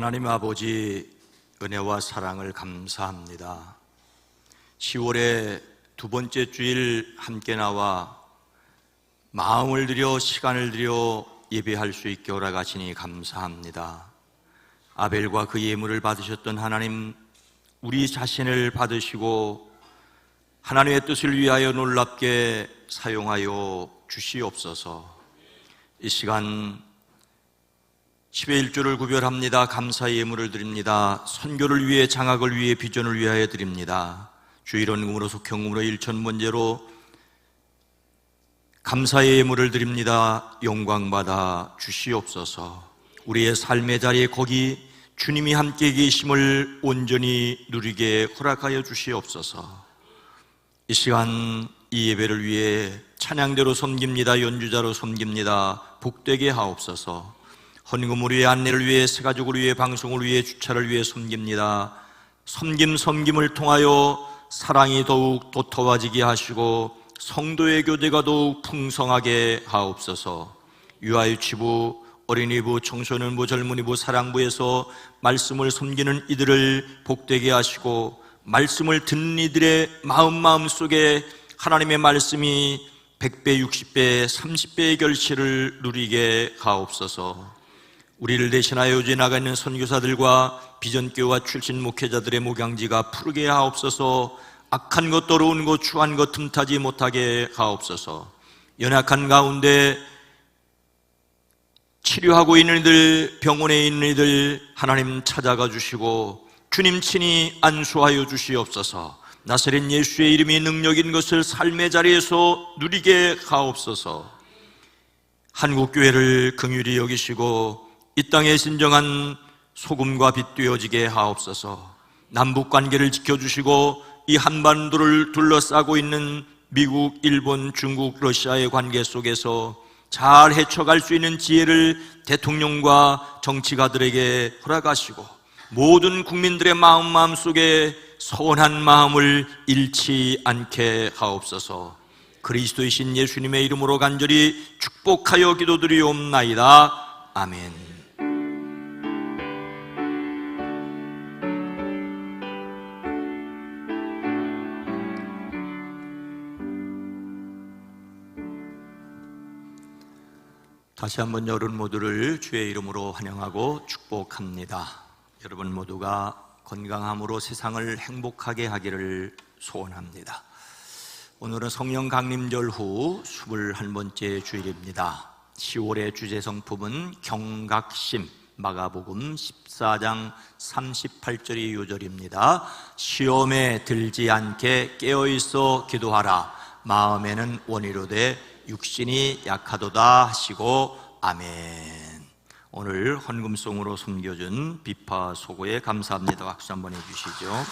하나님 아버지, 은혜와 사랑을 감사합니다. 10월의 두 번째 주일 함께 나와 마음을 들여 시간을 들여 예배할 수 있게 허락하시니 감사합니다. 아벨과 그 예물을 받으셨던 하나님, 우리 자신을 받으시고 하나님의 뜻을 위하여 놀랍게 사용하여 주시옵소서. 이 시간 10의 1조를 구별합니다. 감사의 예물을 드립니다. 선교를 위해, 장학을 위해, 비전을 위하여 드립니다. 주일원금으로, 속형금으로, 일천번제로 감사의 예물을 드립니다. 영광받아 주시옵소서. 우리의 삶의 자리에 거기 주님이 함께 계심을 온전히 누리게 허락하여 주시옵소서. 이 시간 이 예배를 위해 찬양대로 섬깁니다. 연주자로 섬깁니다. 복되게 하옵소서. 헌금을 위해, 안내를 위해, 새가족을 위해, 방송을 위해, 주차를 위해 섬깁니다. 섬김을 통하여 사랑이 더욱 도터워지게 하시고 성도의 교제가 더욱 풍성하게 하옵소서. 유아유치부, 어린이부, 청소년부, 젊은이부, 사랑부에서 말씀을 섬기는 이들을 복되게 하시고 말씀을 듣는 이들의 마음 속에 하나님의 말씀이 100배, 60배, 30배의 결실을 누리게 하옵소서. 우리를 대신하여 지나가 있는 선교사들과 비전교와 출신 목회자들의 목양지가 푸르게 하옵소서. 악한 것, 더러운 것, 추한 것 틈타지 못하게 하옵소서. 연약한 가운데 치료하고 있는 이들, 병원에 있는 이들 하나님 찾아가 주시고 주님 친히 안수하여 주시옵소서. 나사렛 예수의 이름이 능력인 것을 삶의 자리에서 누리게 하옵소서. 한국교회를 긍휼히 여기시고 이 땅에 진정한 소금과 빛 되어지게 하옵소서. 남북관계를 지켜주시고 이 한반도를 둘러싸고 있는 미국, 일본, 중국, 러시아의 관계 속에서 잘 헤쳐갈 수 있는 지혜를 대통령과 정치가들에게 허락하시고 모든 국민들의 마음 속에 선한 마음을 잃지 않게 하옵소서. 그리스도이신 예수님의 이름으로 간절히 축복하여 기도드리옵나이다. 아멘. 다시 한번 여러분 모두를 주의 이름으로 환영하고 축복합니다. 여러분 모두가 건강함으로 세상을 행복하게 하기를 소원합니다. 오늘은 성령 강림절 후 21번째 주일입니다. 10월의 주제 성품은 경각심, 마가복음 14장 38절이 요절입니다. 시험에 들지 않게 깨어있어 기도하라. 마음에는 원이로되 육신이 약하도다 하시고 아멘. 오늘 헌금송으로 섬겨준 비파소고에 감사합니다. 박수 한번 해주시죠.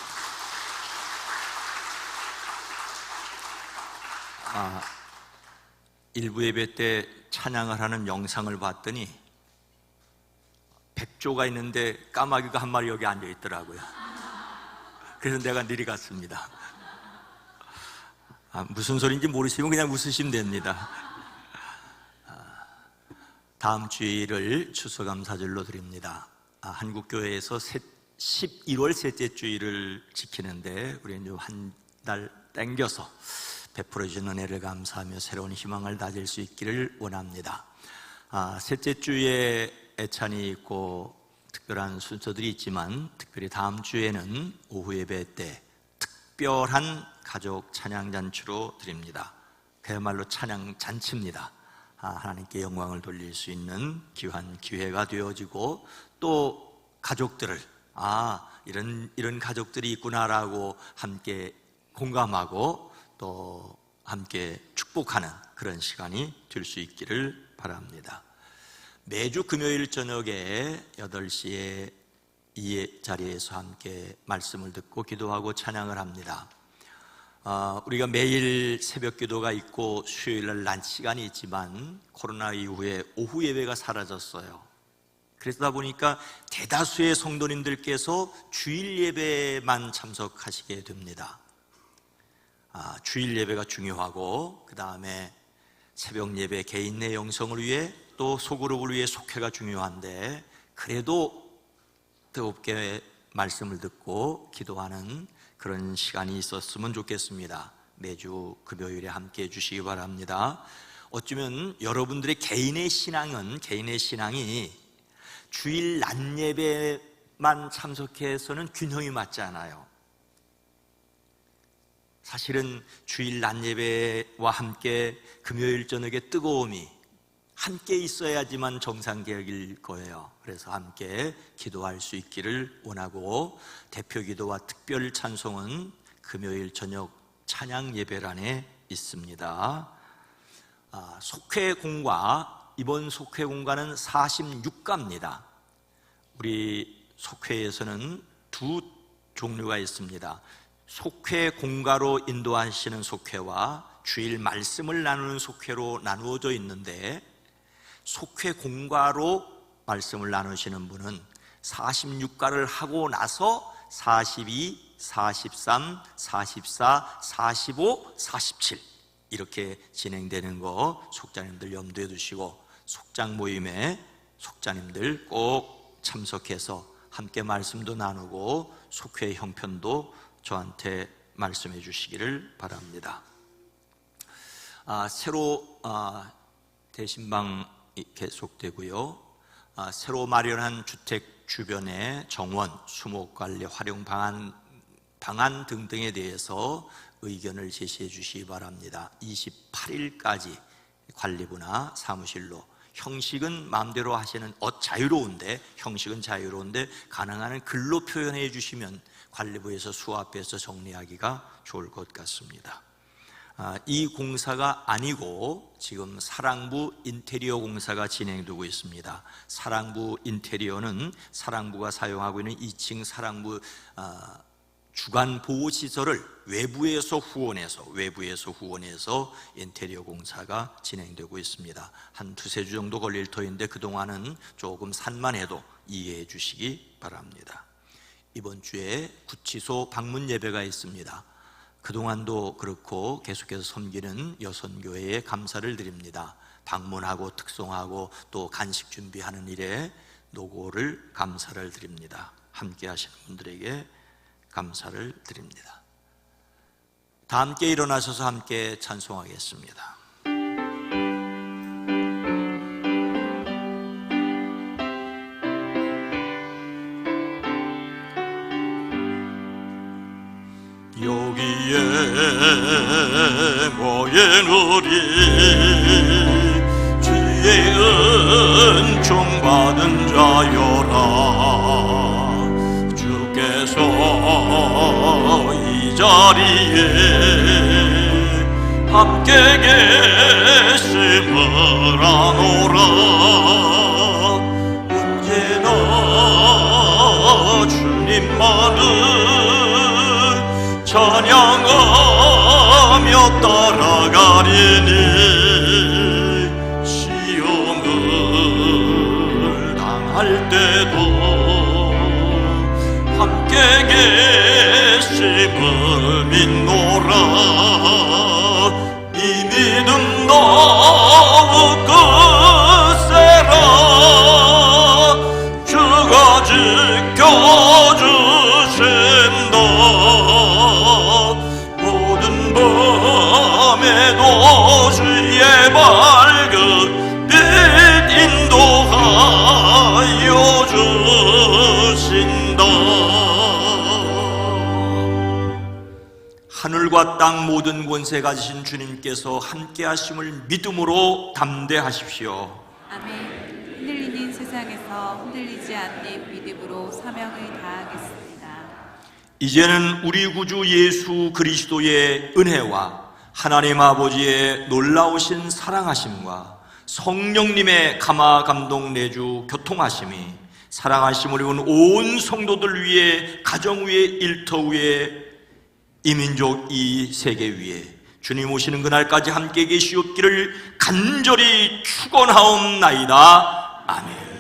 일부 예배 때 찬양을 하는 영상을 봤더니 100조가 있는데 까마귀가 한 마리 여기 앉아 있더라고요. 그래서 내가 느리 갔습니다. 무슨 소리인지 모르시면 그냥 웃으시면 됩니다. 다음 주일을 추수감사절로 드립니다. 한국교회에서 11월 셋째 주일을 지키는데 우리는 좀 한 달 땡겨서 베풀어주신 은혜를 감사하며 새로운 희망을 다질 수 있기를 원합니다. 셋째 주에 애찬이 있고 특별한 순서들이 있지만 특별히 다음 주에는 오후 예배 때 특별한 가족 찬양 잔치로 드립니다. 그야말로 찬양 잔치입니다. 하나님께 영광을 돌릴 수 있는 귀한 기회가 되어지고 또 가족들을 이런 가족들이 있구나라고 함께 공감하고 또 함께 축복하는 그런 시간이 될 수 있기를 바랍니다. 매주 금요일 저녁에 8시에 이 자리에서 함께 말씀을 듣고 기도하고 찬양을 합니다. 우리가 매일 새벽 기도가 있고 수요일날 낮 시간이 있지만 코로나 이후에 오후 예배가 사라졌어요. 그러다 보니까 대다수의 성도님들께서 주일 예배만 참석하시게 됩니다. 주일 예배가 중요하고 그 다음에 새벽 예배 개인 내 영성을 위해 또 소그룹을 위해 속회가 중요한데 그래도 뜨겁게 말씀을 듣고 기도하는 그런 시간이 있었으면 좋겠습니다. 매주 금요일에 함께 해주시기 바랍니다. 어쩌면 여러분들의 개인의 신앙이 주일 낮 예배만 참석해서는 균형이 맞지 않아요. 사실은 주일 낮 예배와 함께 금요일 저녁의 뜨거움이 함께 있어야지만 정상적일 거예요. 그래서 함께 기도할 수 있기를 원하고 대표 기도와 특별 찬송은 금요일 저녁 찬양 예배란에 있습니다. 속회공과 이번 속회공과는 46가입니다. 우리 속회에서는 두 종류가 있습니다. 속회공과로 인도하시는 속회와 주일 말씀을 나누는 속회로 나누어져 있는데 속회공과로 말씀을 나누시는 분은 46가를 하고 나서 42, 43, 44, 45, 47 이렇게 진행되는 거 속자님들 염두에 두시고 속장 모임에 속자님들 꼭 참석해서 함께 말씀도 나누고 속회 형편도 저한테 말씀해 주시기를 바랍니다. 새로 대신방이 계속되고요. 새로 마련한 주택 주변의 정원, 수목관리 활용 방안 등등에 대해서 의견을 제시해 주시기 바랍니다. 28일까지 관리부나 사무실로, 형식은 마음대로 하시는 형식은 자유로운데 가능한 한 글로 표현해 주시면 관리부에서 수합해서 정리하기가 좋을 것 같습니다. 이 공사가 아니고 지금 사랑부 인테리어 공사가 진행되고 있습니다. 사랑부 인테리어는 사랑부가 사용하고 있는 2층 사랑부 주간 보호시설을 외부에서 후원해서 인테리어 공사가 진행되고 있습니다. 한 두세 주 정도 걸릴 터인데 그동안은 조금 산만해도 이해해 주시기 바랍니다. 이번 주에 구치소 방문 예배가 있습니다. 그동안도 그렇고 계속해서 섬기는 여선교회에 감사를 드립니다. 방문하고 특송하고 또 간식 준비하는 일에 노고를 감사를 드립니다. 함께 하시는 분들에게 감사를 드립니다. 다 함께 일어나셔서 함께 찬송하겠습니다. 여기에 모인 우리 주의 은총 받은 자여라. 주께서 이 자리에 함께 계심을 아노라. 언제나 주님만을 찬양하며 따라가리니 시험을 당할 때도 함께 계심을 믿노라. 이 믿음 더욱 굳세라. 주가 지켜주신다. 모든 밤에도 주의 밝은 빛 인도하여 주신다. 하늘과 땅 모든 권세 가지신 주님께서 함께 하심을 믿음으로 담대하십시오. 아멘. 흔들리는 세상에서 흔들리지 않는 믿음으로 사명을 다하겠습니다. 이제는 우리 구주 예수 그리스도의 은혜와 하나님 아버지의 놀라우신 사랑하심과 성령님의 감화 감동 내주 교통하심이 사랑하심을 입은 온 성도들 위에, 가정 위에, 일터 위에, 이민족 이 세계 위에 주님 오시는 그날까지 함께 계시옵기를 간절히 축원하옵나이다. 아멘.